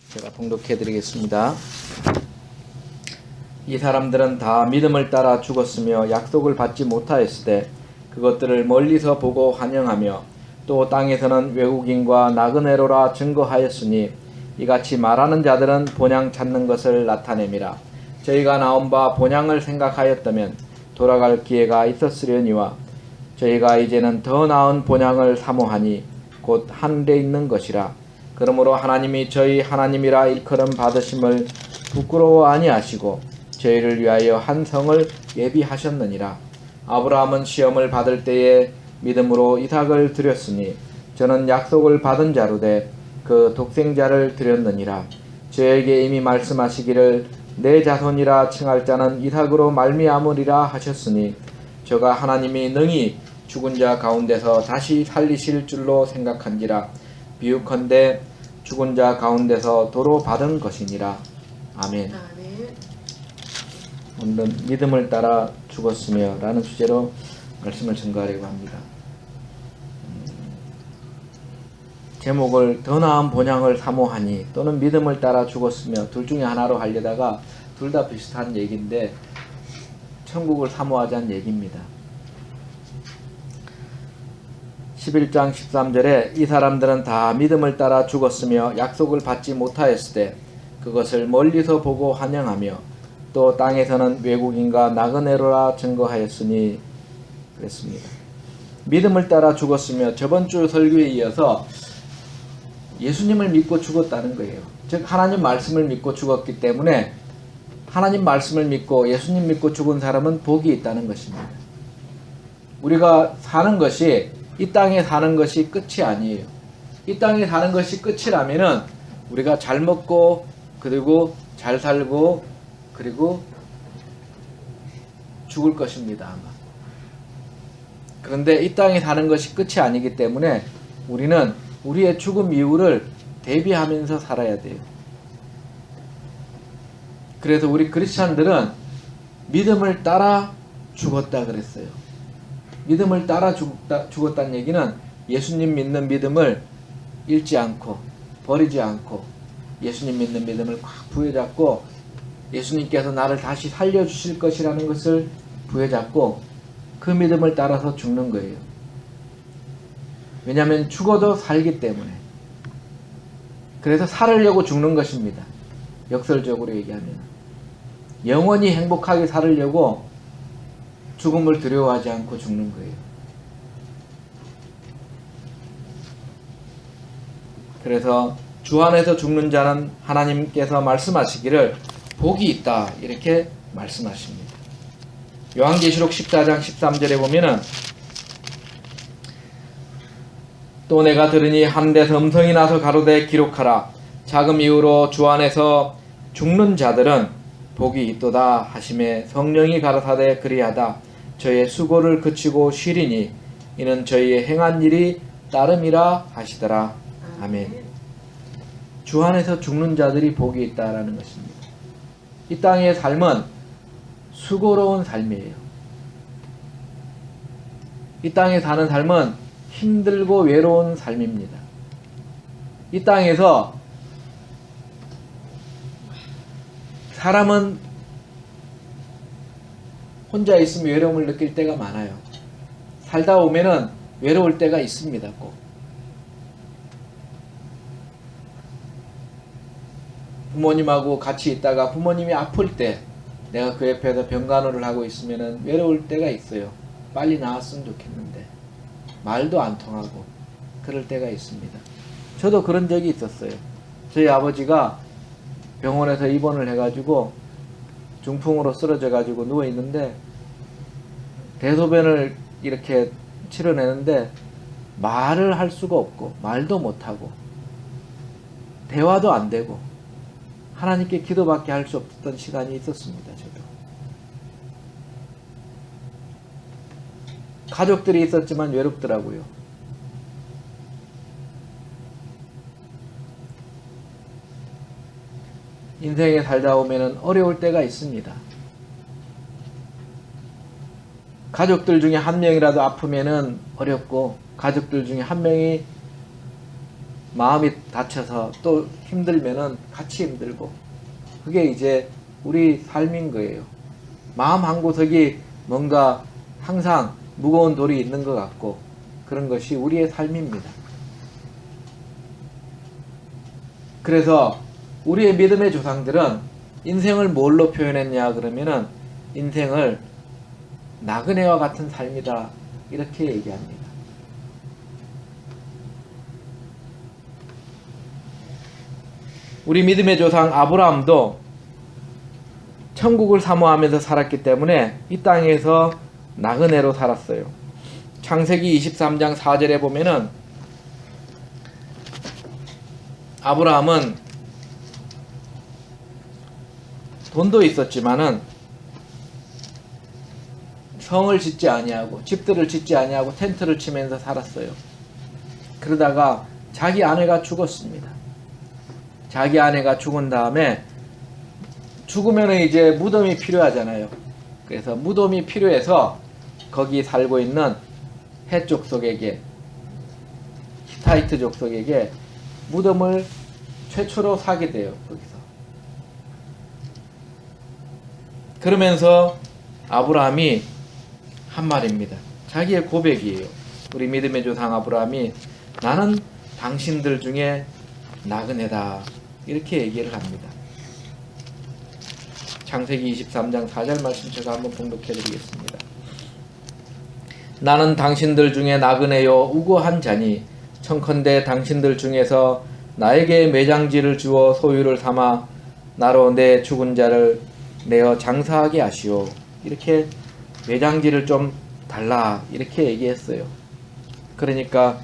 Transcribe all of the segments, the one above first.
제가 봉독해 드리겠습니다. 이 사람들은 다 믿음을 따라 죽었으며 약속을 받지 못하였으되 그것들을 멀리서 보고 환영하며 또 땅에서는 외국인과 나그네로라 증거하였으니 이같이 말하는 자들은 본향 찾는 것을 나타냄이라. 저희가 나온 바 본향을 생각하였다면 돌아갈 기회가 있었으려니와 저희가 이제는 더 나은 본향을 사모하니 곧 하늘에 있는 것이라. 그러므로 하나님이 저희 하나님이라 일컬음 받으심을 부끄러워 아니하시고 저희를 위하여 한 성을 예비하셨느니라. 아브라함은 시험을 받을 때에 믿음으로 이삭을 드렸으니 저는 약속을 받은 자로 돼 그 독생자를 드렸느니라. 저에게 이미 말씀하시기를 내 자손이라 칭할 자는 이삭으로 말미암으리라 하셨으니 저가 하나님이 능히 죽은 자 가운데서 다시 살리실 줄로 생각한지라. 비유컨대 죽은 자 가운데서 도로 받은 것이니라. 아멘. 오늘은 믿음을 따라 죽었으며 라는 주제로 말씀을 증거하려고 합니다. 제목을 더 나은 본향을 사모하니 또는 믿음을 따라 죽었으며 둘 중에 하나로 하려다가 둘 다 비슷한 얘기인데 천국을 사모하자는 얘기입니다. 11장 13절에 이 사람들은 다 믿음을 따라 죽었으며 약속을 받지 못하였으되 그것을 멀리서 보고 환영하며 또 땅에서는 외국인과 나그네로라 증거하였으니 그랬습니다. 믿음을 따라 죽었으며 저번 주 설교에 이어서 예수님을 믿고 죽었다는 거예요. 즉 하나님 말씀을 믿고 죽었기 때문에 하나님 말씀을 믿고 예수님 믿고 죽은 사람은 복이 있다는 것입니다. 우리가 사는 것이 이 땅에 사는 것이 끝이 아니에요. 이 땅에 사는 것이 끝이라면은 우리가 잘 먹고 그리고 잘 살고 그리고 죽을 것입니다. 아마. 그런데 이 땅에 사는 것이 끝이 아니기 때문에 우리는 우리의 죽음 이후를 대비하면서 살아야 돼요. 그래서 우리 크리스찬들은 믿음을 따라 죽었다 그랬어요. 믿음을 따라 죽었다는 얘기는 예수님 믿는 믿음을 잃지 않고 버리지 않고 예수님 믿는 믿음을 꽉 부여잡고 예수님께서 나를 다시 살려주실 것이라는 것을 부여잡고 그 믿음을 따라서 죽는 거예요. 왜냐하면 죽어도 살기 때문에. 그래서 살으려고 죽는 것입니다. 역설적으로 얘기하면 영원히 행복하게 살으려고 죽음을 두려워하지 않고 죽는 거예요. 그래서 주 안에서 죽는 자는 하나님께서 말씀하시기를 복이 있다 이렇게 말씀하십니다. 요한계시록 14장 13절에 보면은 또 내가 들으니 하늘에서 음성이 나서 가로되 기록하라. 자금 이후로 주 안에서 죽는 자들은 복이 있도다 하심에 성령이 가라사대 그리하다. 저의 수고를 그치고 쉬리니 이는 저희의 행한 일이 따름이라 하시더라. 아멘. 주 안에서 죽는 자들이 복이 있다라는 것입니다. 이 땅의 삶은 수고로운 삶이에요. 이 땅에 사는 삶은 힘들고 외로운 삶입니다. 이 땅에서 사람은 혼자 있으면 외로움을 느낄 때가 많아요. 살다 보면은 외로울 때가 있습니다. 꼭. 부모님하고 같이 있다가 부모님이 아플 때 내가 그 옆에서 병간호를 하고 있으면은 외로울 때가 있어요. 빨리 나았으면 좋겠는데 말도 안 통하고 그럴 때가 있습니다. 저도 그런 적이 있었어요. 저희 아버지가 병원에서 입원을 해가지고 중풍으로 쓰러져가지고 누워있는데 대소변을 이렇게 치러내는데 말을 할 수가 없고 말도 못하고 대화도 안 되고 하나님께 기도밖에 할 수 없었던 시간이 있었습니다. 저도. 가족들이 있었지만 외롭더라고요. 인생에 살다 보면 어려울 때가 있습니다. 가족들 중에 한 명이라도 아프면은 어렵고 가족들 중에 한 명이 마음이 다쳐서 또 힘들면은 같이 힘들고, 그게 이제 우리 삶인 거예요. 마음 한구석이 뭔가 항상 무거운 돌이 있는 것 같고, 그런 것이 우리의 삶입니다. 그래서 우리의 믿음의 조상들은 인생을 뭘로 표현했냐 그러면은 인생을 나그네와 같은 삶이다 이렇게 얘기합니다. 우리 믿음의 조상 아브라함도 천국을 사모하면서 살았기 때문에 이 땅에서 나그네로 살았어요. 창세기 23장 4절에 보면은 아브라함은 돈도 있었지만은 성을 짓지 아니하고 집들을 짓지 아니하고 텐트를 치면서 살았어요. 그러다가 자기 아내가 죽었습니다. 자기 아내가 죽은 다음에 죽으면 이제 무덤이 필요하잖아요. 그래서 무덤이 필요해서 거기 살고 있는 헷 족속에게, 히타이트 족속에게 무덤을 최초로 사게 돼요. 거기서. 그러면서 아브라함이 한 말입니다. 자기의 고백이에요. 우리 믿음의 조상 아브라함이 나는 당신들 중에 나그네다 이렇게 얘기를 합니다. 창세기 23장 4절 말씀 제가 한번 봉독해 드리겠습니다. 나는 당신들 중에 나그네요 우고한 자니 청컨대 당신들 중에서 나에게 매장지를 주어 소유를 삼아 나로 내 죽은 자를 내어 장사하게 하시오. 이렇게 매장지를 좀 달라 이렇게 얘기했어요. 그러니까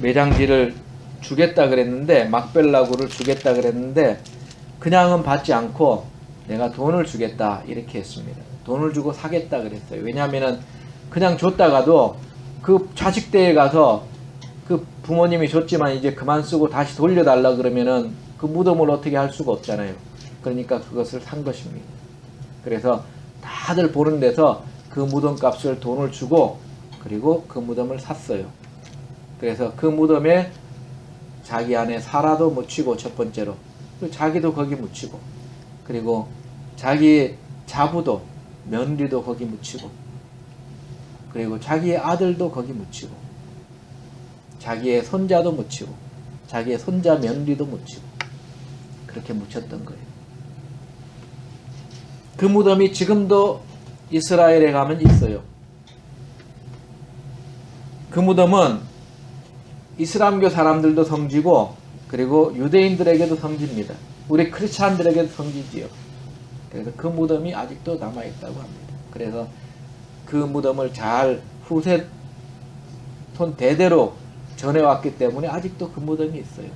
매장지를 주겠다 그랬는데, 막벨라구를 주겠다 그랬는데 그냥은 받지 않고 내가 돈을 주겠다 이렇게 했습니다. 돈을 주고 사겠다 그랬어요. 왜냐하면은 그냥 줬다가도 그 자식대에 가서 그 부모님이 줬지만 이제 그만 쓰고 다시 돌려달라 그러면은 그 무덤을 어떻게 할 수가 없잖아요. 그러니까 그것을 산 것입니다. 그래서 다들 보는 데서 그 무덤 값을 돈을 주고 그리고 그 무덤을 샀어요. 그래서 그 무덤에 자기 아내 사라도 묻히고, 첫 번째로 자기도 거기 묻히고, 그리고 자기 자부도 며느리도 거기 묻히고, 그리고 자기의 아들도 거기 묻히고, 자기의 손자도 묻히고, 자기의 손자 며느리도 묻히고, 그렇게 묻혔던 거예요. 그 무덤이 지금도 이스라엘에 가면 있어요. 그 무덤은 이슬람교 사람들도 성지고 그리고 유대인들에게도 성지입니다. 우리 크리스찬들에게도 성지지요. 그래서 그 무덤이 아직도 남아있다고 합니다. 그래서 그 무덤을 잘 후세 손 대대로 전해왔기 때문에 아직도 그 무덤이 있어요.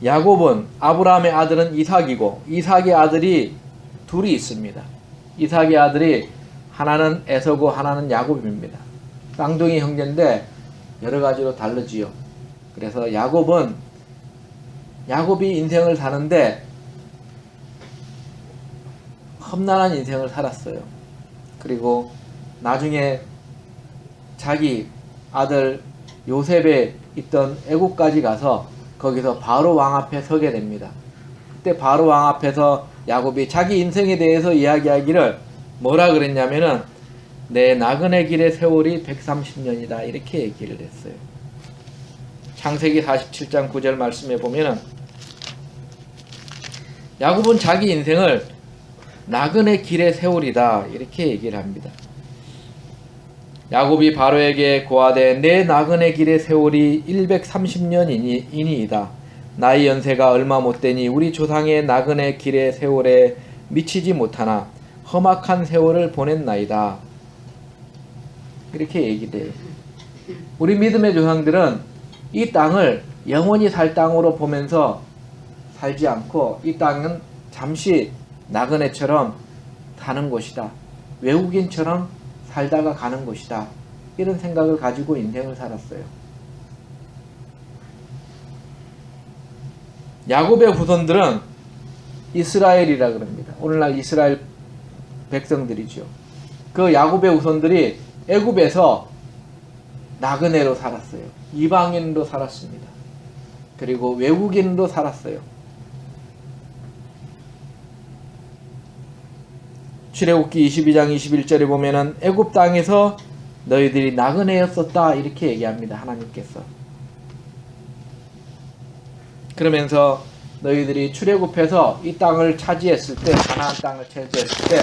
야곱은, 아브라함의 아들은 이삭이고 이삭의 아들이 둘이 있습니다. 이삭의 아들이 하나는 에서고 하나는 야곱입니다. 쌍둥이 형제인데 여러 가지로 다르지요. 그래서 야곱이 인생을 사는데 험난한 인생을 살았어요. 그리고 나중에 자기 아들 요셉에 있던 애국까지 가서 거기서 바로 왕 앞에 서게 됩니다. 그때 바로 왕 앞에서 야곱이 자기 인생에 대해서 이야기하기를 뭐라 그랬냐면은 내 나그네 길의 세월이 130년이다 이렇게 얘기를 했어요. 창세기 47장 9절 말씀에 보면은 야곱은 자기 인생을 나그네 길의 세월이다 이렇게 얘기를 합니다. 야곱이 바로에게 고하되 내 나그네 길의 세월이 130년이니이다. 나의 연세가 얼마 못되니 우리 조상의 나그네 길의 세월에 미치지 못하나 험악한 세월을 보냈나이다. 이렇게 얘기돼요. 우리 믿음의 조상들은 이 땅을 영원히 살 땅으로 보면서 살지 않고 이 땅은 잠시 나그네처럼 사는 곳이다. 외국인처럼 살다가 가는 곳이다. 이런 생각을 가지고 인생을 살았어요. 야곱의 후손들은 이스라엘이라 그럽니다. 오늘날 이스라엘 백성들이죠. 그 야곱의 후손들이 애굽에서 나그네로 살았어요. 이방인으로 살았습니다. 그리고 외국인으로 살았어요. 출애굽기 22장 21절에 보면은 애굽 땅에서 너희들이 나그네였었다 이렇게 얘기합니다. 하나님께서. 그러면서 너희들이 출애굽해서 이 땅을 차지했을 때, 가나안 땅을 차지했을 때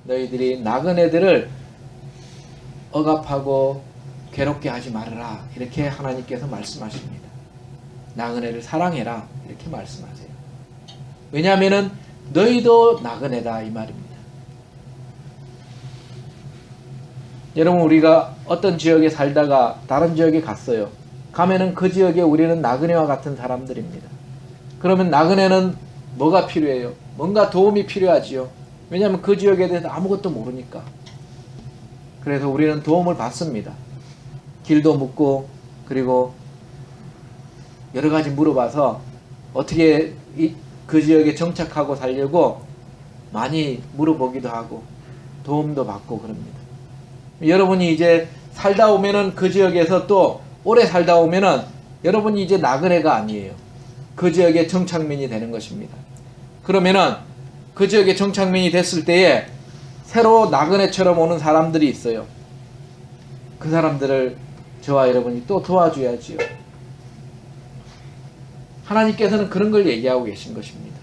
너희들이 나그네들을 억압하고 괴롭게 하지 말아라 이렇게 하나님께서 말씀하십니다. 나그네를 사랑해라 이렇게 말씀하세요. 왜냐하면은 너희도 나그네다 이 말입니다. 여러분, 우리가 어떤 지역에 살다가 다른 지역에 갔어요. 가면은 그 지역에 우리는 나그네와 같은 사람들입니다. 그러면 나그네는 뭐가 필요해요? 뭔가 도움이 필요하지요. 왜냐하면 그 지역에 대해서 아무것도 모르니까. 그래서 우리는 도움을 받습니다. 길도 묻고, 그리고 여러 가지 물어봐서 어떻게 그 지역에 정착하고 살려고 많이 물어보기도 하고 도움도 받고 그럽니다. 여러분이 이제 살다 오면은 그 지역에서 또 오래 살다 오면은 여러분이 이제 나그네가 아니에요. 그 지역의 정착민이 되는 것입니다. 그러면은 그 지역의 정착민이 됐을 때에 새로 나그네처럼 오는 사람들이 있어요. 그 사람들을 저와 여러분이 또 도와줘야지요. 하나님께서는 그런 걸 얘기하고 계신 것입니다.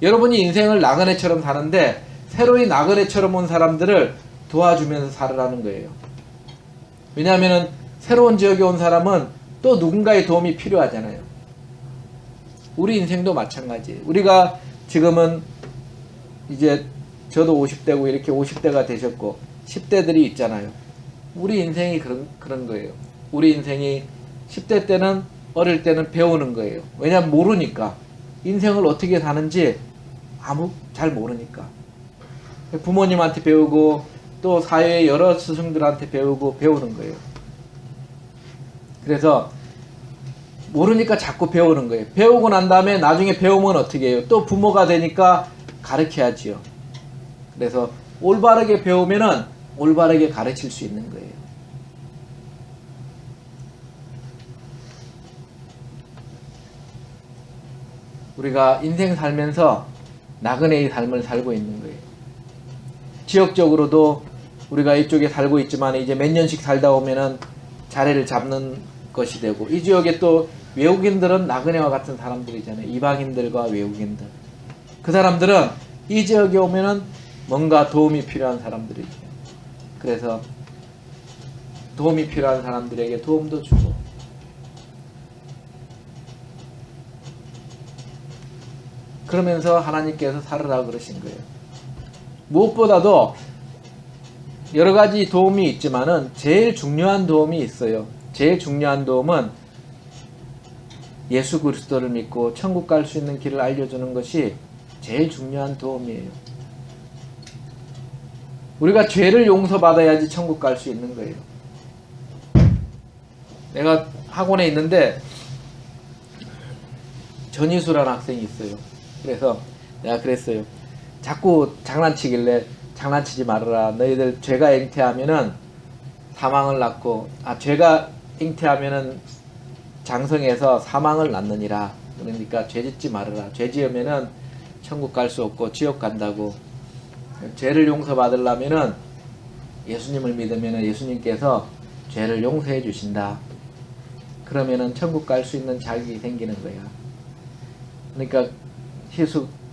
여러분이 인생을 나그네처럼 사는데 새로이 나그네처럼 온 사람들을 도와주면서 살으라는 거예요. 왜냐하면 새로운 지역에 온 사람은 또 누군가의 도움이 필요하잖아요. 우리 인생도 마찬가지예요. 우리가 지금은 이제 저도 50대고 이렇게 50대가 되셨고 10대들이 있잖아요. 우리 인생이 그런 거예요. 우리 인생이 10대 때는 어릴 때는 배우는 거예요. 왜냐하면 모르니까. 인생을 어떻게 사는지 잘 모르니까. 부모님한테 배우고 또 사회의 여러 스승들한테 배우는 거예요. 그래서 모르니까 자꾸 배우는 거예요. 배우고 난 다음에 나중에 배우면 어떻게 해요? 또 부모가 되니까 가르쳐야지요. 그래서 올바르게 배우면은 올바르게 가르칠 수 있는 거예요. 우리가 인생 살면서 나그네의 삶을 살고 있는 거예요. 지역적으로도 우리가 이쪽에 살고 있지만 이제 몇 년씩 살다 오면은 자리를 잡는 것이 되고, 이 지역에 또 외국인들은 나그네와 같은 사람들이잖아요. 이방인들과 외국인들. 그 사람들은 이 지역에 오면은 뭔가 도움이 필요한 사람들이죠. 그래서 도움이 필요한 사람들에게 도움도 주고, 그러면서 하나님께서 살으라 그러신 거예요. 무엇보다도 여러 가지 도움이 있지만은 제일 중요한 도움이 있어요. 제일 중요한 도움은 예수 그리스도를 믿고 천국 갈 수 있는 길을 알려주는 것이 제일 중요한 도움이에요. 우리가 죄를 용서받아야지 천국 갈 수 있는 거예요. 내가 학원에 있는데 전희수라는 학생이 있어요. 그래서 내가 그랬어요. 자꾸 장난치길래 장난치지 말아라. 너희들 죄가 잉태하면은 사망을 낳고, 죄가 잉태하면은 장성해서 사망을 낳느니라. 그러니까 죄 짓지 말아라. 죄 지으면은 천국 갈 수 없고 지옥 간다고. 죄를 용서받으려면은 예수님을 믿으면은 예수님께서 죄를 용서해 주신다. 그러면은 천국 갈 수 있는 자격이 생기는 거야. 그러니까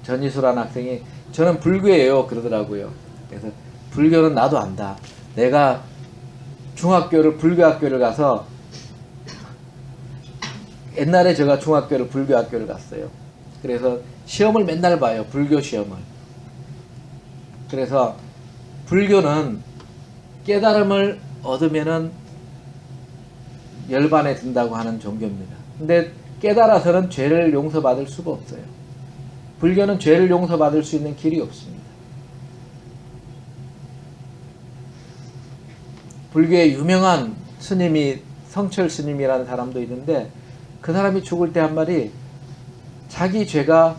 전희수라는 학생이 저는 불교예요 그러더라고요. 그래서 불교는 나도 안다. 내가 불교학교를 가서, 옛날에 제가 중학교를 불교학교를 갔어요. 그래서 시험을 맨날 봐요. 불교 시험을. 그래서 불교는 깨달음을 얻으면은 열반에 든다고 하는 종교입니다. 근데 깨달아서는 죄를 용서받을 수가 없어요. 불교는 죄를 용서받을 수 있는 길이 없습니다. 불교의 유명한 스님이 성철 스님이라는 사람도 있는데, 그 사람이 죽을 때 한 말이, 자기 죄가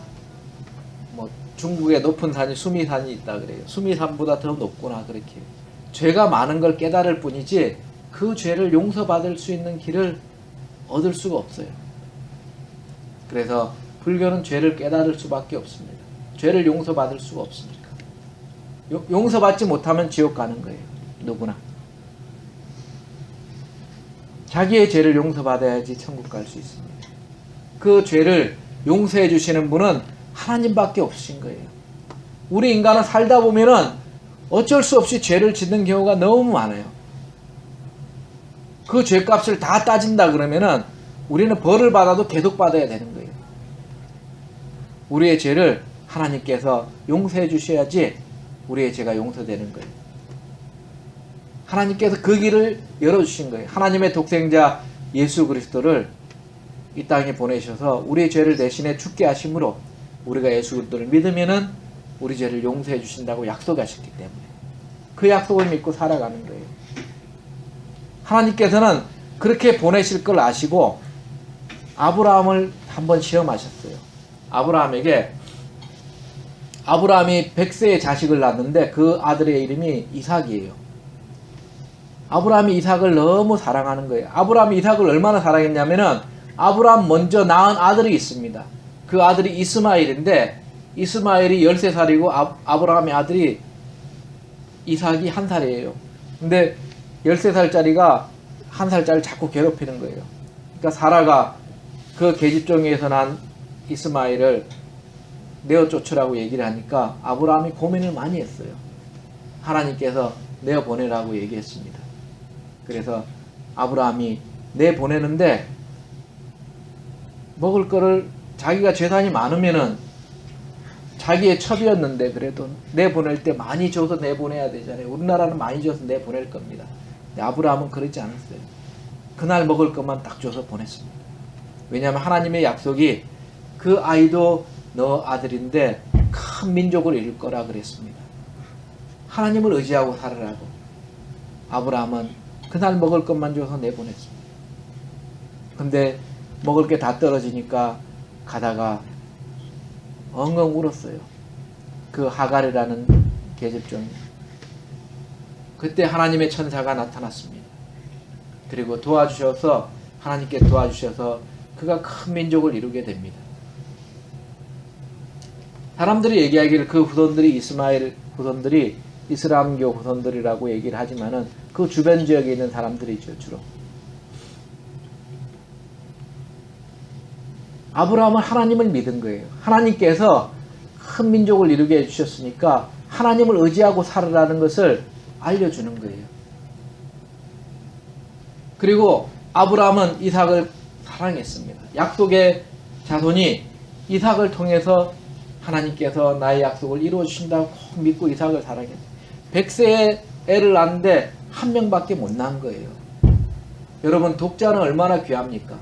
중국의 높은 산이 수미산이 있다 그래요. 수미산보다 더 높구나 그렇게. 죄가 많은 걸 깨달을 뿐이지 그 죄를 용서받을 수 있는 길을 얻을 수가 없어요. 그래서 불교는 죄를 깨달을 수밖에 없습니다. 죄를 용서받을 수가 없으니까. 용서받지 못하면 지옥 가는 거예요. 누구나. 자기의 죄를 용서받아야지 천국 갈 수 있습니다. 그 죄를 용서해 주시는 분은 하나님밖에 없으신 거예요. 우리 인간은 살다 보면은 어쩔 수 없이 죄를 짓는 경우가 너무 많아요. 그 죄값을 다 따진다 그러면은 우리는 벌을 받아도 계속 받아야 되는 거예요. 우리의 죄를 하나님께서 용서해 주셔야지 우리의 죄가 용서되는 거예요. 하나님께서 그 길을 열어주신 거예요. 하나님의 독생자 예수 그리스도를 이 땅에 보내셔서 우리의 죄를 대신에 죽게 하심으로 우리가 예수 그리스도를 믿으면은 우리 죄를 용서해 주신다고 약속하셨기 때문에 그 약속을 믿고 살아가는 거예요. 하나님께서는 그렇게 보내실 걸 아시고 아브라함을 한번 시험하셨어요. 아브라함이 100세의 자식을 낳았는데 그 아들의 이름이 이삭이에요. 아브라함이 이삭을 너무 사랑하는 거예요. 아브라함이 이삭을 얼마나 사랑했냐면은 아브라함 먼저 낳은 아들이 있습니다. 그 아들이 이스마엘인데 이스마엘이 13살이고 아브라함의 아들이 이삭이 1살이에요. 근데 13살짜리가 1살짜리를 자꾸 괴롭히는 거예요. 그러니까 사라가 그 계집종에서 난 이스마엘을 내어 쫓으라고 얘기를 하니까 아브라함이 고민을 많이 했어요. 하나님께서 내어 보내라고 얘기했습니다. 그래서 아브라함이 내 보내는데 먹을 거를 자기가 재산이 많으면은 자기의 첩이었는데 그래도 내 보낼 때 많이 줘서 내 보내야 되잖아요. 우리나라는 많이 줘서 내 보낼 겁니다. 근데 아브라함은 그러지 않았어요. 그날 먹을 것만 딱 줘서 보냈습니다. 왜냐하면 하나님의 약속이 그 아이도 너 아들인데 큰 민족을 이룰 거라 그랬습니다. 하나님을 의지하고 살으라고. 아브라함은 그날 먹을 것만 줘서 내보냈습니다. 근데 먹을 게 다 떨어지니까 가다가 엉엉 울었어요. 그 하갈이라는 계집종이. 그때 하나님의 천사가 나타났습니다. 그리고 하나님께 도와주셔서 그가 큰 민족을 이루게 됩니다. 사람들이 얘기하기를 그 후손들이 이스마엘 후손들이 이슬람교 후손들이라고 얘기를 하지만은 그 주변 지역에 있는 사람들이죠, 주로. 아브라함은 하나님을 믿은 거예요. 하나님께서 큰 민족을 이루게 해주셨으니까 하나님을 의지하고 살으라는 것을 알려주는 거예요. 그리고 아브라함은 이삭을 사랑했습니다. 약속의 자손이 이삭을 통해서 하나님께서 나의 약속을 이루어 주신다고 꼭 믿고 이삭을 사랑했어요. 100세에 애를 낳는데 한 명밖에 못 낳은 거예요. 여러분, 독자는 얼마나 귀합니까?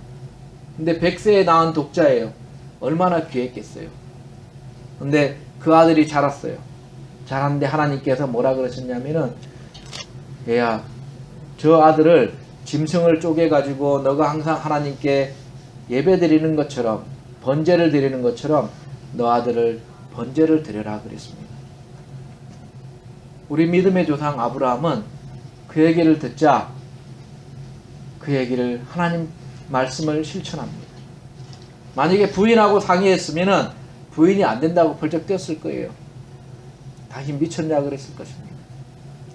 근데 100세에 낳은 독자예요. 얼마나 귀했겠어요. 근데 그 아들이 자랐어요. 자랐는데 하나님께서 뭐라 그러셨냐면은, 얘야, 저 아들을 짐승을 쪼개가지고 너가 항상 하나님께 예배 드리는 것처럼, 번제를 드리는 것처럼 너 아들을 번제를 드려라 그랬습니다. 우리 믿음의 조상 아브라함은 그 얘기를 듣자 그 얘기를 하나님 말씀을 실천합니다. 만약에 부인하고 상의했으면은 부인이 안 된다고 벌쩍 뛰었을 거예요. 당신 미쳤냐 그랬을 것입니다.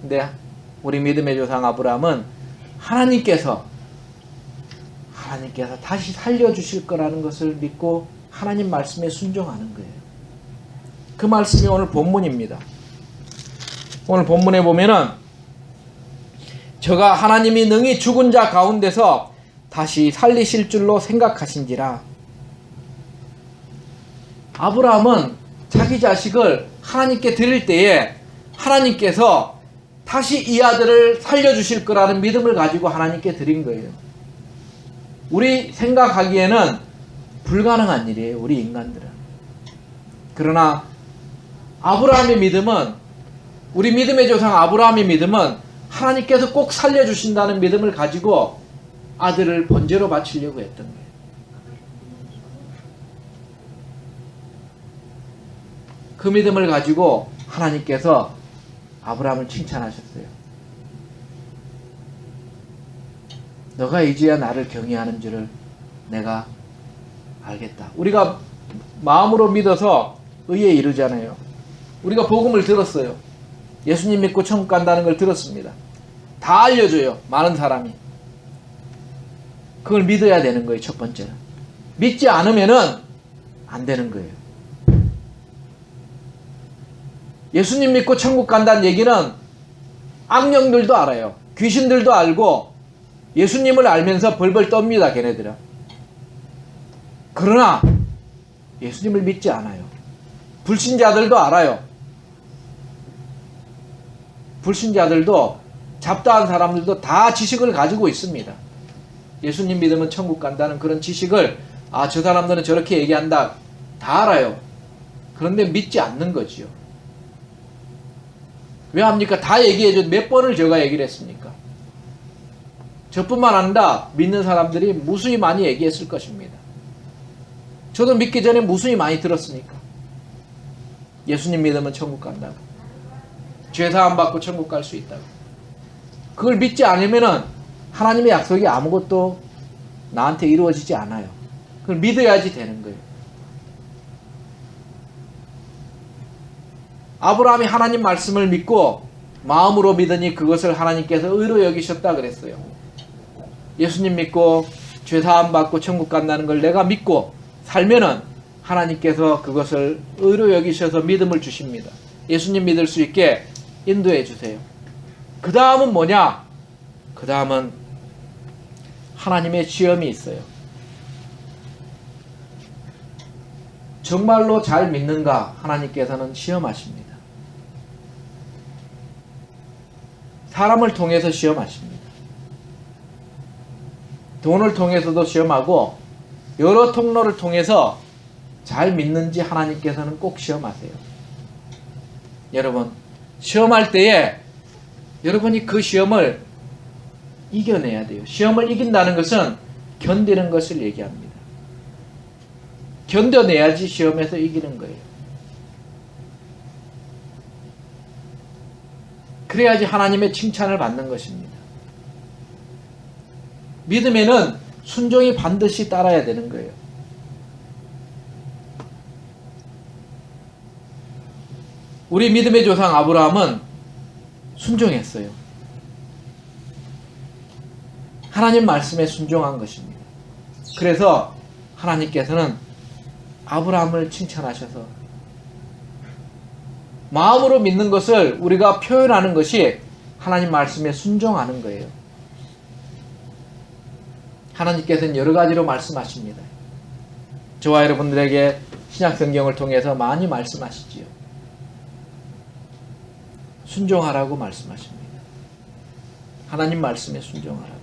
근데 우리 믿음의 조상 아브라함은 하나님께서 다시 살려주실 거라는 것을 믿고 하나님 말씀에 순종하는 거예요. 그 말씀이 오늘 본문입니다. 오늘 본문에 보면은 저가 하나님이 능히 죽은 자 가운데서 다시 살리실 줄로 생각하신지라. 아브라함은 자기 자식을 하나님께 드릴 때에 하나님께서 다시 이 아들을 살려주실 거라는 믿음을 가지고 하나님께 드린 거예요. 우리 생각하기에는 불가능한 일이에요, 우리 인간들은. 그러나 아브라함의 믿음은, 우리 믿음의 조상 아브라함의 믿음은 하나님께서 꼭 살려주신다는 믿음을 가지고 아들을 번제로 바치려고 했던 거예요. 그 믿음을 가지고 하나님께서 아브라함을 칭찬하셨어요. 너가 이제야 나를 경외하는 줄을 내가 알겠다. 우리가 마음으로 믿어서 의에 이르잖아요. 우리가 복음을 들었어요. 예수님 믿고 천국 간다는 걸 들었습니다. 다 알려줘요. 많은 사람이. 그걸 믿어야 되는 거예요. 첫 번째는. 믿지 않으면은 안 되는 거예요. 예수님 믿고 천국 간다는 얘기는 악령들도 알아요. 귀신들도 알고 예수님을 알면서 벌벌 떱니다. 걔네들은. 그러나 예수님을 믿지 않아요. 불신자들도 알아요. 불신자들도 잡다한 사람들도 다 지식을 가지고 있습니다. 예수님 믿으면 천국 간다는 그런 지식을 저 사람들은 저렇게 얘기한다. 다 알아요. 그런데 믿지 않는 거지요. 왜 합니까? 다 얘기해줘. 몇 번을 제가 얘기를 했습니까? 저뿐만 아니라 믿는 사람들이 무수히 많이 얘기했을 것입니다. 저도 믿기 전에 무수히 많이 들었으니까. 예수님 믿으면 천국 간다고. 죄사함 받고 천국 갈 수 있다고. 그걸 믿지 않으면은 하나님의 약속이 아무것도 나한테 이루어지지 않아요. 그걸 믿어야지 되는 거예요. 아브라함이 하나님 말씀을 믿고 마음으로 믿으니 그것을 하나님께서 의로 여기셨다 그랬어요. 예수님 믿고 죄사함 받고 천국 간다는 걸 내가 믿고 살면은 하나님께서 그것을 의로 여기셔서 믿음을 주십니다. 예수님 믿을 수 있게 인도해 주세요. 그 다음은 뭐냐? 그 다음은 하나님의 시험이 있어요. 정말로 잘 믿는가? 하나님께서는 시험하십니다. 사람을 통해서 시험하십니다. 돈을 통해서도 시험하고 여러 통로를 통해서 잘 믿는지 하나님께서는 꼭 시험하세요. 여러분, 시험할 때에 여러분이 그 시험을 이겨내야 돼요. 시험을 이긴다는 것은 견디는 것을 얘기합니다. 견뎌내야지 시험에서 이기는 거예요. 그래야지 하나님의 칭찬을 받는 것입니다. 믿음에는 순종이 반드시 따라야 되는 거예요. 우리 믿음의 조상 아브라함은 순종했어요. 하나님 말씀에 순종한 것입니다. 그래서 하나님께서는 아브라함을 칭찬하셔서 마음으로 믿는 것을 우리가 표현하는 것이 하나님 말씀에 순종하는 거예요. 하나님께서는 여러 가지로 말씀하십니다. 저와 여러분들에게 신약성경을 통해서 많이 말씀하시지요. 순종하라고 말씀하십니다. 하나님 말씀에 순종하라고.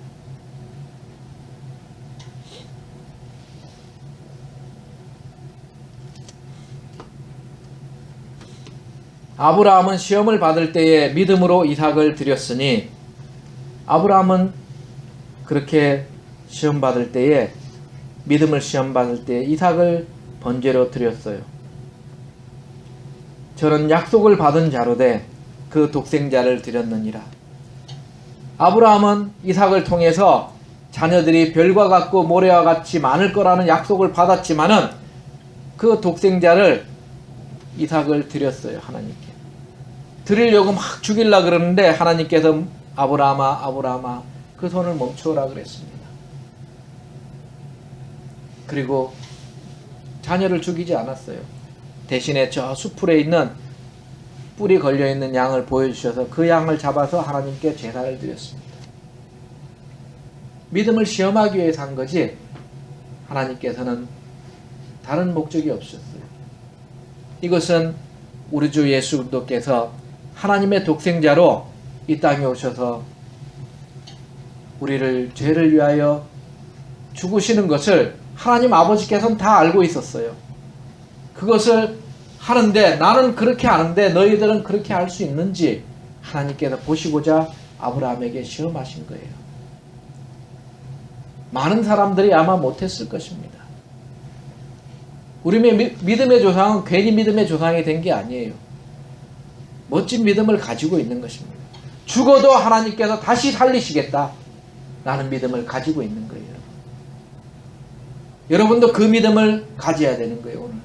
아브라함은 시험을 받을 때에 믿음으로 이삭을 드렸으니 아브라함은 그렇게 시험 받을 때에 믿음을 시험 받을 때에 이삭을 번제로 드렸어요. 저는 약속을 받은 자로되 그 독생자를 드렸느니라. 아브라함은 이삭을 통해서 자녀들이 별과 같고 모래와 같이 많을 거라는 약속을 받았지만은 그 독생자를 이삭을 드렸어요. 하나님께. 드리려고 막 죽이려고 그러는데 하나님께서 아브라함아 아브라함아 그 손을 멈추어라 그랬습니다. 그리고 자녀를 죽이지 않았어요. 대신에 저 수풀에 있는 뿔이 걸려있는 양을 보여주셔서 그 양을 잡아서 하나님께 제사를 드렸습니다. 믿음을 시험하기 위해서 한 거지 하나님께서는 다른 목적이 없었어요. 이것은 우리 주 예수 그리스도께서 하나님의 독생자로 이 땅에 오셔서 우리를 죄를 위하여 죽으시는 것을 하나님 아버지께서는 다 알고 있었어요. 그것을 하는데 나는 그렇게 하는데 너희들은 그렇게 할 수 있는지 하나님께서 보시고자 아브라함에게 시험하신 거예요. 많은 사람들이 아마 못했을 것입니다. 우리의 믿음의 조상은 괜히 믿음의 조상이 된 게 아니에요. 멋진 믿음을 가지고 있는 것입니다. 죽어도 하나님께서 다시 살리시겠다 라는 믿음을 가지고 있는 거예요. 여러분도 그 믿음을 가져야 되는 거예요. 오늘날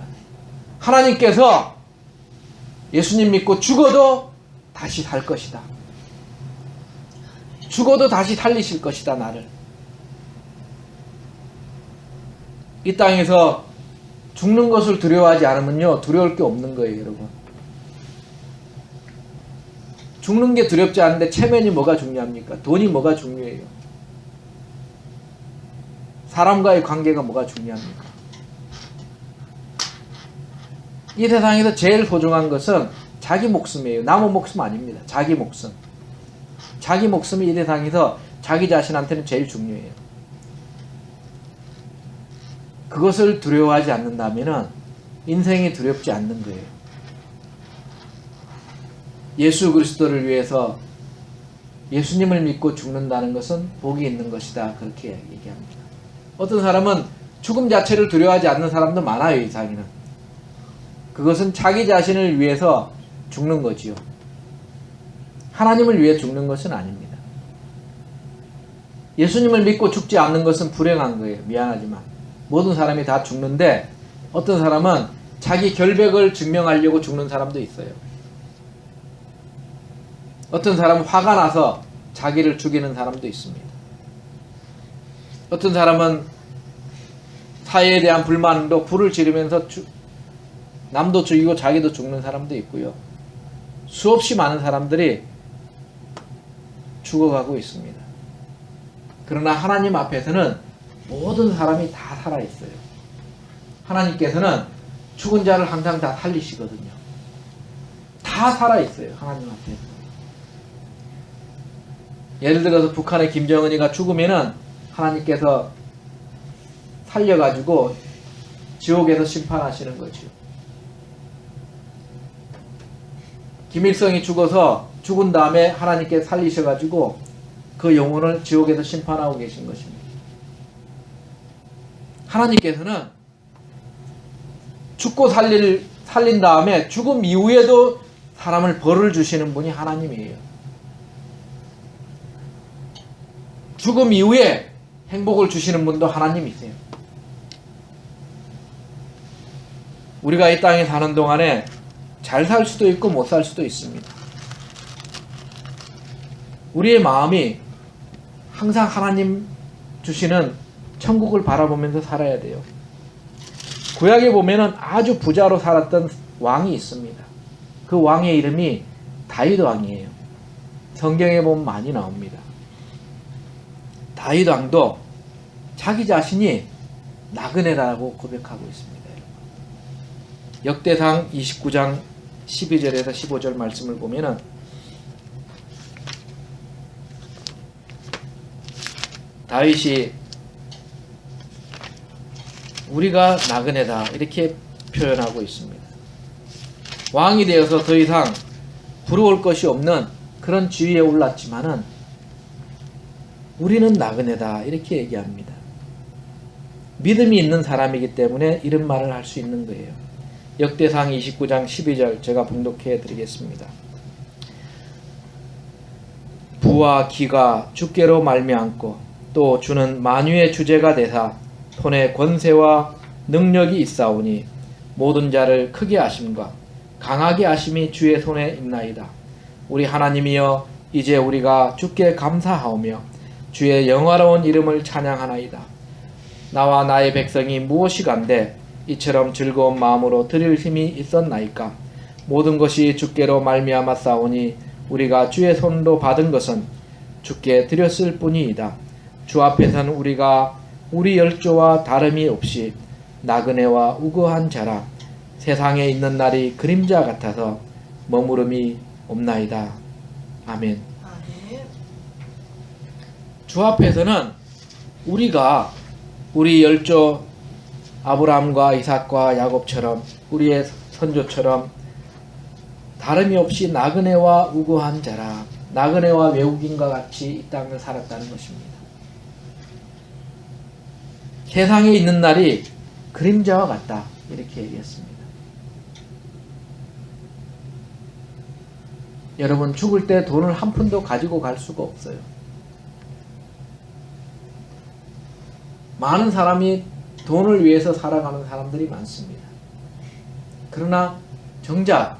하나님께서 예수님 믿고 죽어도 다시 살 것이다. 죽어도 다시 살리실 것이다. 나를 이 땅에서 죽는 것을 두려워하지 않으면요 두려울 게 없는 거예요. 여러분, 죽는 게 두렵지 않은데 체면이 뭐가 중요합니까? 돈이 뭐가 중요해요? 사람과의 관계가 뭐가 중요합니까? 이 세상에서 제일 소중한 것은 자기 목숨이에요. 남의 목숨 아닙니다. 자기 목숨. 자기 목숨이 이 세상에서 자기 자신한테는 제일 중요해요. 그것을 두려워하지 않는다면 인생이 두렵지 않는 거예요. 예수 그리스도를 위해서 예수님을 믿고 죽는다는 것은 복이 있는 것이다. 그렇게 얘기합니다. 어떤 사람은 죽음 자체를 두려워하지 않는 사람도 많아요. 이 세상에는. 그것은 자기 자신을 위해서 죽는 거지요. 하나님을 위해 죽는 것은 아닙니다. 예수님을 믿고 죽지 않는 것은 불행한 거예요. 미안하지만 모든 사람이 다 죽는데 어떤 사람은 자기 결백을 증명하려고 죽는 사람도 있어요. 어떤 사람은 화가 나서 자기를 죽이는 사람도 있습니다. 어떤 사람은 사회에 대한 불만으로 불을 지르면서 남도 죽이고 자기도 죽는 사람도 있고요. 수없이 많은 사람들이 죽어가고 있습니다. 그러나 하나님 앞에서는 모든 사람이 다 살아있어요. 하나님께서는 죽은 자를 항상 다 살리시거든요. 다 살아있어요. 하나님 앞에서. 예를 들어서 북한의 김정은이가 죽으면은 하나님께서 살려가지고 지옥에서 심판하시는 거죠. 김일성이 죽어서 죽은 다음에 하나님께 살리셔가지고 그 영혼을 지옥에서 심판하고 계신 것입니다. 하나님께서는 죽고 살린 다음에 죽음 이후에도 사람을 벌을 주시는 분이 하나님이에요. 죽음 이후에 행복을 주시는 분도 하나님이세요. 우리가 이 땅에 사는 동안에 잘 살 수도 있고 못 살 수도 있습니다. 우리의 마음이 항상 하나님 주시는 천국을 바라보면서 살아야 돼요. 구약에 보면은 아주 부자로 살았던 왕이 있습니다. 그 왕의 이름이 다윗 왕이에요. 성경에 보면 많이 나옵니다. 다윗 왕도 자기 자신이 나그네라고 고백하고 있습니다. 역대상 29장 12절에서 15절 말씀을 보면은 다윗이 우리가 나그네다 이렇게 표현하고 있습니다. 왕이 되어서 더 이상 부러울 것이 없는 그런 지위에 올랐지만은 우리는 나그네다 이렇게 얘기합니다. 믿음이 있는 사람이기 때문에 이런 말을 할 수 있는 거예요. 역대상 29장 12절 제가 봉독해 드리겠습니다. 부와 기가 주께로 말미암고 또 주는 만유의 주제가 되사 손에 권세와 능력이 있사오니 모든 자를 크게 하심과 강하게 하심이 주의 손에 있나이다. 우리 하나님이여 이제 우리가 주께 감사하오며 주의 영화로운 이름을 찬양하나이다. 나와 나의 백성이 무엇이간데 이처럼 즐거운 마음으로 드릴 힘이 있었나이까. 모든 것이 주께로 말미암았사오니 우리가 주의 손으로 받은 것은 주께 드렸을 뿐이이다. 주 앞에서는 우리가 우리 열조와 다름이 없이 나그네와 우거한 자라. 세상에 있는 날이 그림자 같아서 머무름이 없나이다. 아멘. 주 앞에서는 우리가 우리 열조 아브라함과 이삭과 야곱처럼 우리의 선조처럼 다름이 없이 나그네와 우거한 자라. 나그네와 외국인과 같이 이 땅을 살았다는 것입니다. 세상에 있는 날이 그림자와 같다. 이렇게 얘기했습니다. 여러분, 죽을 때 돈을 한 푼도 가지고 갈 수가 없어요. 많은 사람이 돈을 위해서 살아가는 사람들이 많습니다. 그러나 정작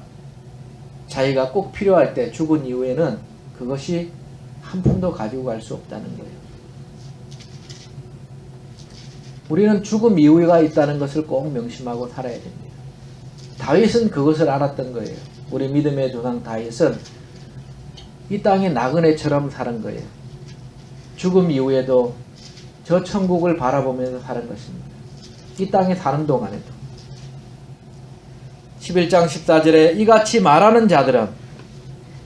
자기가 꼭 필요할 때 죽은 이후에는 그것이 한 푼도 가지고 갈 수 없다는 거예요. 우리는 죽음 이후가 있다는 것을 꼭 명심하고 살아야 됩니다. 다윗은 그것을 알았던 거예요. 우리 믿음의 조상 다윗은 이 땅의 나그네처럼 사는 거예요. 죽음 이후에도 저 천국을 바라보면서 사는 것입니다. 이 땅에 사는 동안에도. 11장 14절에 이같이 말하는 자들은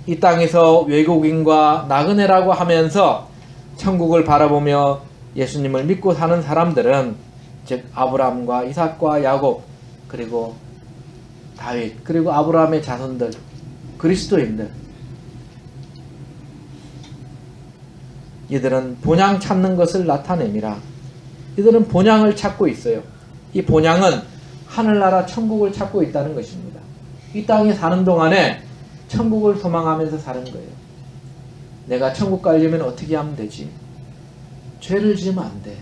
이 땅에서 외국인과 나그네라고 하면서 천국을 바라보며 예수님을 믿고 사는 사람들은, 즉 아브라함과 이삭과 야곱, 그리고 다윗, 그리고 아브라함의 자손들, 그리스도인들, 이들은 본향 찾는 것을 나타냅니다. 이들은 본향을 찾고 있어요. 이 본향은 하늘나라 천국을 찾고 있다는 것입니다. 이 땅에 사는 동안에 천국을 소망하면서 사는 거예요. 내가 천국 가려면 어떻게 하면 되지? 죄를 지으면 안 돼.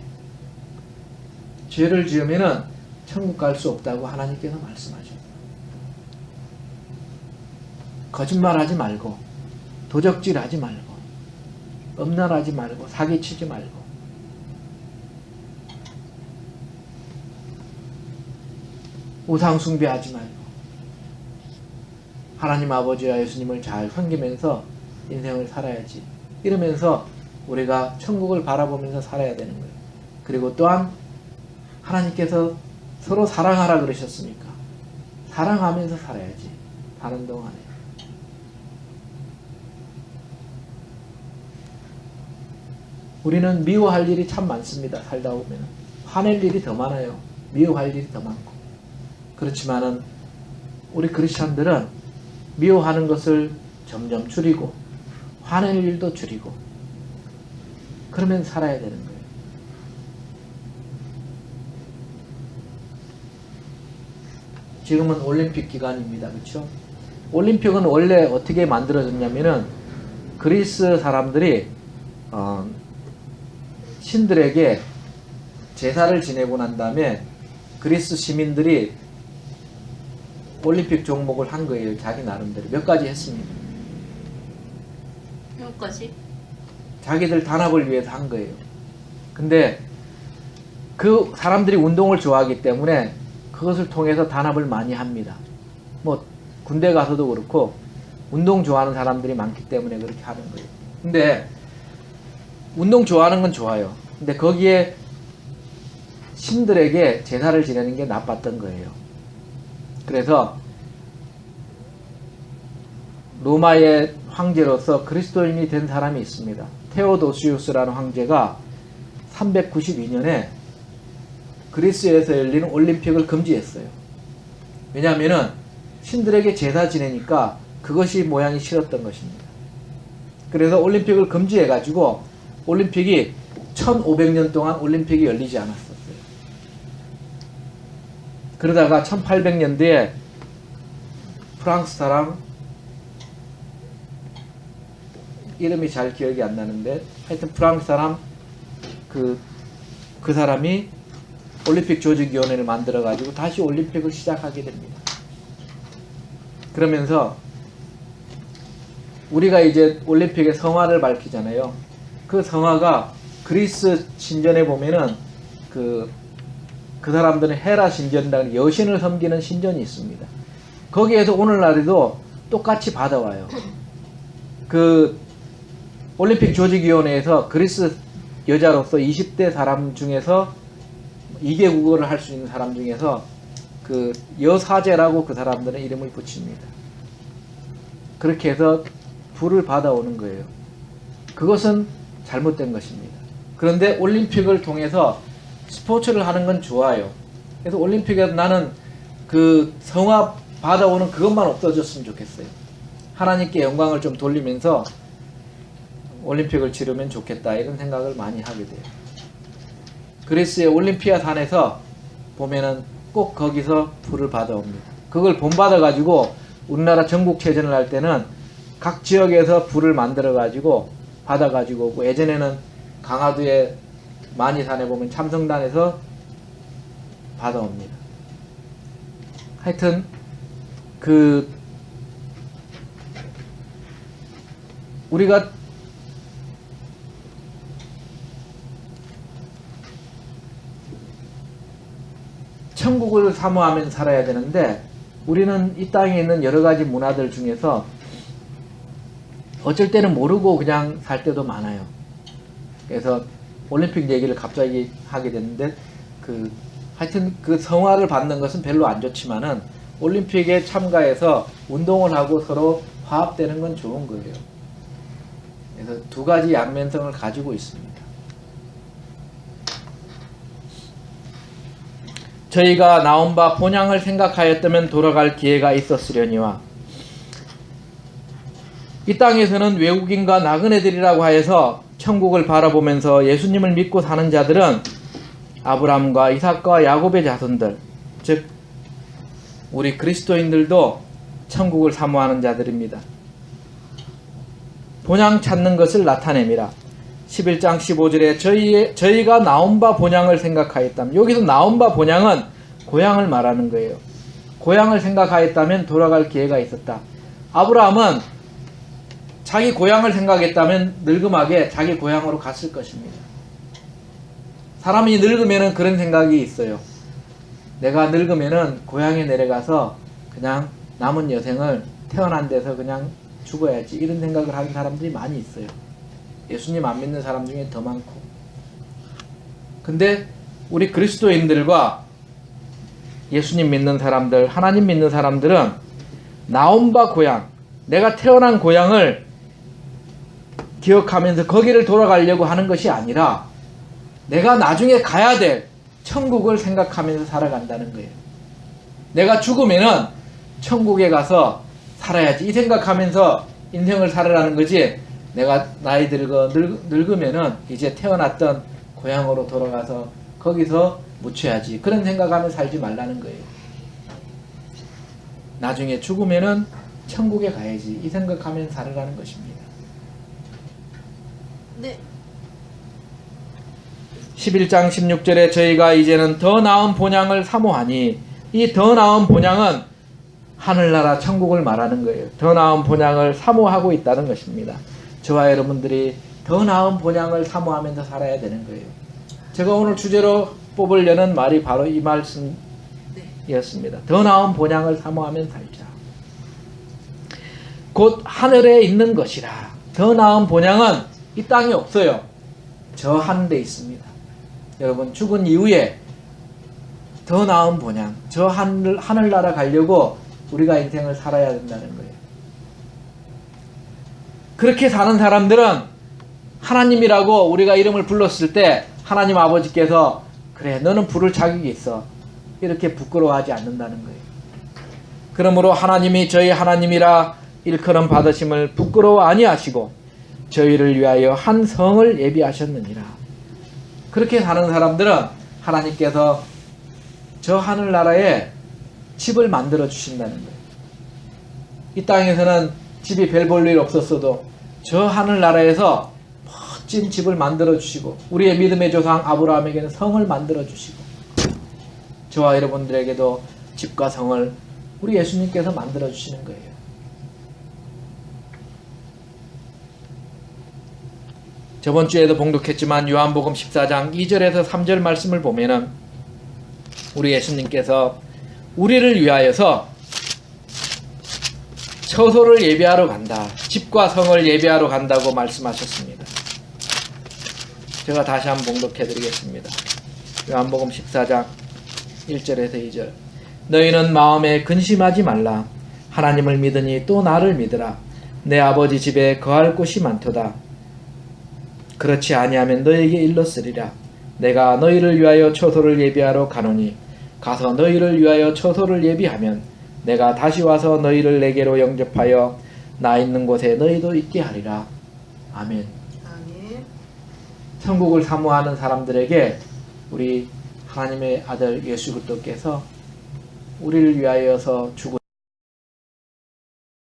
죄를 지으면 천국 갈 수 없다고 하나님께서 말씀하셔요. 거짓말하지 말고, 도적질하지 말고, 음란하지 말고, 사기치지 말고, 우상 숭배하지 말고, 하나님 아버지와 예수님을 잘 섬기면서 인생을 살아야지. 이러면서 우리가 천국을 바라보면서 살아야 되는 거예요. 그리고 또한 하나님께서 서로 사랑하라 그러셨으니까 사랑하면서 살아야지. 사는 동안에. 우리는 미워할 일이 참 많습니다. 살다 보면 화낼 일이 더 많아요. 미워할 일이 더 많고. 그렇지만은 우리 크리스천들은 미워하는 것을 점점 줄이고 화낼 일도 줄이고 그러면서 살아야 되는 거예요. 지금은 올림픽 기간입니다. 그렇죠? 올림픽은 원래 어떻게 만들어졌냐면은 그리스 사람들이 신들에게 제사를 지내고 난 다음에 그리스 시민들이 올림픽 종목을 한 거예요. 자기 나름대로. 몇 가지 했습니다. 몇 가지? 자기들 단합을 위해서 한 거예요. 근데 그 사람들이 운동을 좋아하기 때문에 그것을 통해서 단합을 많이 합니다. 뭐 군대 가서도 그렇고 운동 좋아하는 사람들이 많기 때문에 그렇게 하는 거예요. 근데 운동 좋아하는 건 좋아요. 근데 거기에 신들에게 제사를 지내는 게 나빴던 거예요. 그래서 로마의 황제로서 그리스도인이 된 사람이 있습니다. 테오도시우스라는 황제가 392년에 그리스에서 열리는 올림픽을 금지했어요. 왜냐하면 신들에게 제사 지내니까 그것이 모양이 싫었던 것입니다. 그래서 올림픽을 금지해가지고 올림픽이 1500년 동안 올림픽이 열리지 않았었어요. 그러다가 1800년대에 프랑스 사람, 이름이 잘 기억이 안 나는데 하여튼 프랑스 사람 그 사람이 올림픽 조직위원회를 만들어 가지고 다시 올림픽을 시작하게 됩니다. 그러면서 우리가 이제 올림픽의 성화를 밝히잖아요. 그 성화가 그리스 신전에 보면은 그 사람들은 헤라 신전이라는 여신을 섬기는 신전이 있습니다. 거기에서 오늘날에도 똑같이 받아와요. 그 올림픽 조직위원회에서 그리스 여자로서 20대 사람 중에서 2개 국어를 할 수 있는 사람 중에서 그 여사제라고 그 사람들은 이름을 붙입니다. 그렇게 해서 부를 받아오는 거예요. 그것은 잘못된 것입니다. 그런데 올림픽을 통해서 스포츠를 하는 건 좋아요. 그래서 올림픽에서 나는 그 성화 받아오는 그것만 없어졌으면 좋겠어요. 하나님께 영광을 좀 돌리면서 올림픽을 치르면 좋겠다 이런 생각을 많이 하게 돼요. 그리스의 올림피아 산에서 보면은 꼭 거기서 불을 받아옵니다. 그걸 본받아 가지고 우리나라 전국체전을 할 때는 각 지역에서 불을 만들어 가지고 받아 가지고 오고, 예전에는 강화도에 만이산에 보면 참성단에서 받아옵니다. 하여튼 우리가 천국을 사모하면서 살아야 되는데, 우리는 이 땅에 있는 여러 가지 문화들 중에서 어쩔 때는 모르고 그냥 살 때도 많아요. 그래서 올림픽 얘기를 갑자기 하게 됐는데, 하여튼 그 성화를 받는 것은 별로 안 좋지만은 올림픽에 참가해서 운동을 하고 서로 화합되는 건 좋은 거예요. 그래서 두 가지 양면성을 가지고 있습니다. 저희가 나온 바 본향을 생각하였다면 돌아갈 기회가 있었으려니와, 이 땅에서는 외국인과 나그네들이라고 하여서 천국을 바라보면서 예수님을 믿고 사는 자들은 아브라함과 이삭과 야곱의 자손들, 즉 우리 그리스도인들도 천국을 사모하는 자들입니다. 본향 찾는 것을 나타냅니다. 11장 15절에 저희가 나온 바 본향을 생각하였다면, 여기서 나온 바 본향은 고향을 말하는 거예요. 고향을 생각하였다면 돌아갈 기회가 있었다. 아브라함은 자기 고향을 생각했다면 늙음하게 자기 고향으로 갔을 것입니다. 사람이 늙으면은 그런 생각이 있어요. 내가 늙으면은 고향에 내려가서 그냥 남은 여생을 태어난 데서 그냥 죽어야지, 이런 생각을 하는 사람들이 많이 있어요. 예수님 안 믿는 사람 중에 더 많고. 근데 우리 그리스도인들과 예수님 믿는 사람들, 하나님 믿는 사람들은 나온 바 고향, 내가 태어난 고향을 기억하면서 거기를 돌아가려고 하는 것이 아니라 내가 나중에 가야 될 천국을 생각하면서 살아간다는 거예요. 내가 죽으면은 천국에 가서 살아야지, 이 생각하면서 인생을 살아라는 거지, 내가 나이 늙으면은 이제 태어났던 고향으로 돌아가서 거기서 묻혀야지, 그런 생각하며 살지 말라는 거예요. 나중에 죽으면은 천국에 가야지, 이 생각하면 살아라는 것입니다. 네. 11장 16절에 저희가 이제는 더 나은 본향을 사모하니, 이 더 나은 본향은 하늘나라 천국을 말하는 거예요. 더 나은 본향을 사모하고 있다는 것입니다. 저와 여러분들이 더 나은 본향을 사모하면서 살아야 되는 거예요. 제가 오늘 주제로 뽑으려는 말이 바로 이 말씀이었습니다. 더 나은 본향을 사모하면서 살자. 곧 하늘에 있는 것이라. 더 나은 본향은 이 땅에 없어요. 저 하늘에 있습니다. 여러분, 죽은 이후에 더 나은 본향, 저 하늘나라 가려고 우리가 인생을 살아야 된다는 거예요. 그렇게 사는 사람들은 하나님이라고 우리가 이름을 불렀을 때 하나님 아버지께서 그래, 너는 부를 자격이 있어, 이렇게 부끄러워하지 않는다는 거예요. 그러므로 하나님이 저희 하나님이라 일컬음 받으심을 부끄러워 아니하시고 저희를 위하여 한 성을 예비하셨느니라. 그렇게 사는 사람들은 하나님께서 저 하늘나라에 집을 만들어 주신다는 거예요. 이 땅에서는 집이 별 볼 일 없었어도 저 하늘나라에서 멋진 집을 만들어 주시고, 우리의 믿음의 조상 아브라함에게는 성을 만들어 주시고, 저와 여러분들에게도 집과 성을 우리 예수님께서 만들어 주시는 거예요. 저번 주에도 봉독했지만 요한복음 14장 2절에서 3절 말씀을 보면은 우리 예수님께서 우리를 위하여서 처소를 예비하러 간다, 집과 성을 예비하러 간다고 말씀하셨습니다. 제가 다시 한번 봉독해 드리겠습니다. 요한복음 14장 1절에서 2절. 너희는 마음에 근심하지 말라. 하나님을 믿으니 또 나를 믿으라. 내 아버지 집에 거할 곳이 많도다. 그렇지 아니하면 너희에게 일렀으리라. 내가 너희를 위하여 처소를 예비하러 가노니 가서 너희를 위하여 처소를 예비하면 내가 다시 와서 너희를 내게로 영접하여 나 있는 곳에 너희도 있게 하리라. 아멘. 아멘. 천국을 사모하는 사람들에게 우리 하나님의 아들 예수 그리스도께서 우리를 위하여서 죽으